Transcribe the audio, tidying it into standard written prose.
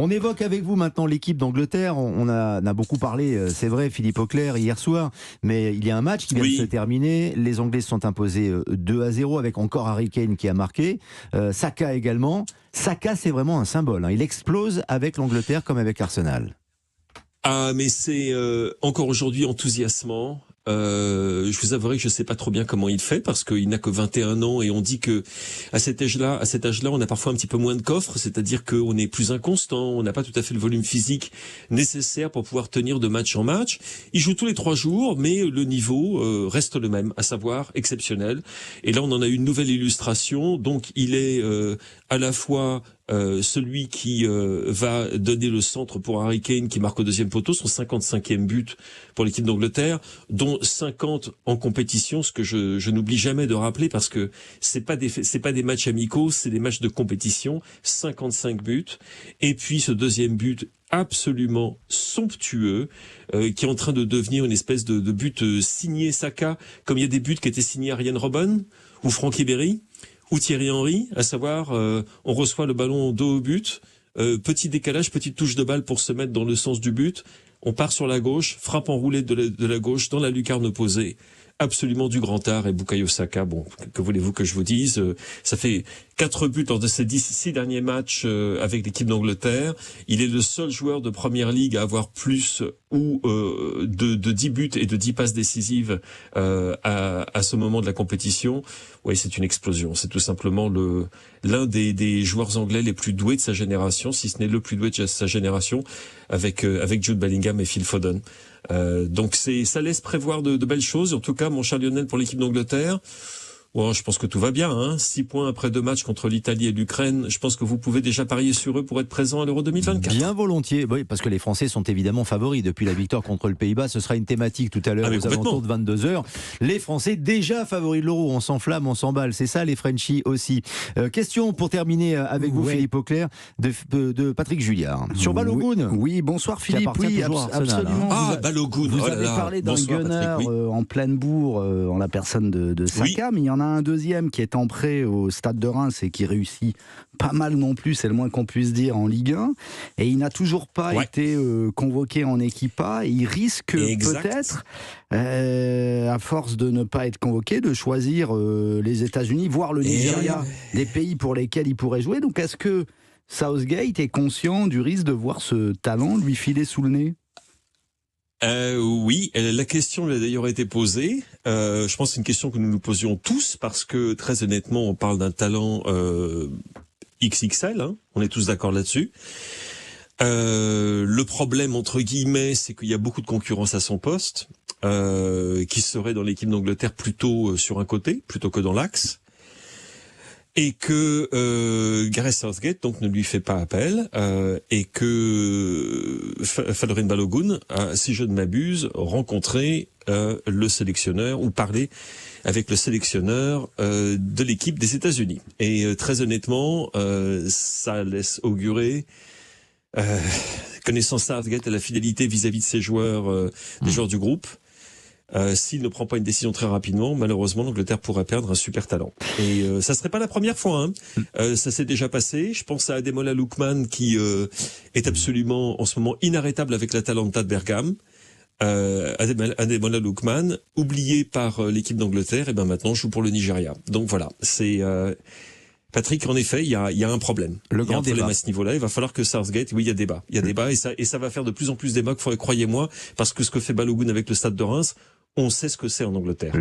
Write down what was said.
On évoque avec vous maintenant l'équipe d'Angleterre. On a beaucoup parlé, c'est vrai, Philippe Auclair, hier soir, mais il y a un match qui vient de se terminer. Les Anglais se sont imposés 2-0 avec encore Harry Kane qui a marqué. Saka également. Saka, c'est vraiment un symbole. Il explose avec l'Angleterre comme avec Arsenal. Ah, mais c'est encore aujourd'hui enthousiasmant. Je vous avouerai que je sais pas trop bien comment il fait parce qu'il n'a que 21 ans et on dit que à cet âge-là, on a parfois un petit peu moins de coffre, c'est-à-dire qu'on est plus inconstant, on n'a pas tout à fait le volume physique nécessaire pour pouvoir tenir de match en match. Il joue tous les 3 jours, mais le niveau reste le même, à savoir exceptionnel. Et là, on en a une nouvelle illustration. Donc, il est à la fois celui qui va donner le centre pour Harry Kane qui marque au deuxième poteau, son 55e but pour l'équipe d'Angleterre, dont 50 en compétition, ce que je n'oublie jamais de rappeler parce que c'est pas des matchs amicaux, c'est des matchs de compétition, 55 buts. Et puis ce deuxième but absolument somptueux qui est en train de devenir une espèce de but signé Saka, comme il y a des buts qui étaient signés Arjen Robben ou Franck Ribéry ou Thierry Henry, à savoir on reçoit le ballon dos au but, petit décalage, petite touche de balle pour se mettre dans le sens du but, on part sur la gauche, frappe enroulée de la gauche dans la lucarne opposée. Absolument du grand art. Et Bukayo Saka, bon, que voulez-vous que je vous dise, ça fait 4 buts lors de ces 6 derniers matchs avec l'équipe d'Angleterre. Il est le seul joueur de Première Ligue à avoir plus ou de 10 buts et de 10 passes décisives à ce moment de la compétition. Oui, c'est une explosion. C'est tout simplement l'un des joueurs anglais les plus doués de sa génération, si ce n'est le plus doué de sa génération, avec Jude Bellingham et Phil Foden. Donc ça laisse prévoir de belles choses. En tout cas, mon cher Lionel, pour l'équipe d'Angleterre, bon, je pense que tout va bien. 6 points après 2 matchs contre l'Italie et l'Ukraine. Je pense que vous pouvez déjà parier sur eux pour être présents à l'Euro 2024. Bien volontiers, oui, parce que les Français sont évidemment favoris depuis la victoire contre le Pays-Bas. Ce sera une thématique tout à l'heure aux alentours de 22h. Les Français déjà favoris de l'Euro. On s'enflamme, on s'emballe. C'est ça les Frenchies aussi. Question pour terminer avec vous, Philippe Auclair, de Patrick Julliard. Sur Balogun. Oui, bonsoir Philippe. Oui, absolument. Balogun. Vous avez parlé d'un gunner en pleine bourre en la personne de Saka, mais il y en a un deuxième qui est entré au stade de Reims et qui réussit pas mal non plus, c'est le moins qu'on puisse dire, en Ligue 1. Et il n'a toujours pas été convoqué en équipe A. Et il risque peut-être, à force de ne pas être convoqué, de choisir les États-Unis, voire le Nigeria, des pays pour lesquels il pourrait jouer. Donc est-ce que Southgate est conscient du risque de voir ce talent lui filer sous le nez ? Oui, la question lui a d'ailleurs été posée. Je pense que c'est une question que nous nous posions tous parce que très honnêtement, on parle d'un talent XXL. On est tous d'accord là-dessus. Le problème entre guillemets, c'est qu'il y a beaucoup de concurrence à son poste, qui serait dans l'équipe d'Angleterre plutôt sur un côté plutôt que dans l'axe. Et que Gareth Southgate donc ne lui fait pas appel et que Folarin Balogun a, si je ne m'abuse, rencontré le sélectionneur ou parlé avec le sélectionneur de l'équipe des États-Unis. Et très honnêtement, ça laisse augurer, connaissant Southgate et la fidélité vis-à-vis de ses joueurs, des joueurs du groupe. S'il ne prend pas une décision très rapidement, malheureusement, l'Angleterre pourrait perdre un super talent. Et ça serait pas la première fois. Ça s'est déjà passé. Je pense à Ademola Lookman qui est absolument en ce moment inarrêtable avec l'Atalanta de Bergame. Ademola Lookman, oublié par l'équipe d'Angleterre, et ben maintenant joue pour le Nigeria. Donc voilà, c'est Patrick, en effet, il y a un problème. Il y a un problème à ce niveau-là. Il va falloir que Southgate, oui, il y a débat. Il y a débat et ça va faire de plus en plus débat, croyez-moi, parce que ce que fait Balogun avec le Stade de Reims, on sait ce que c'est en Angleterre.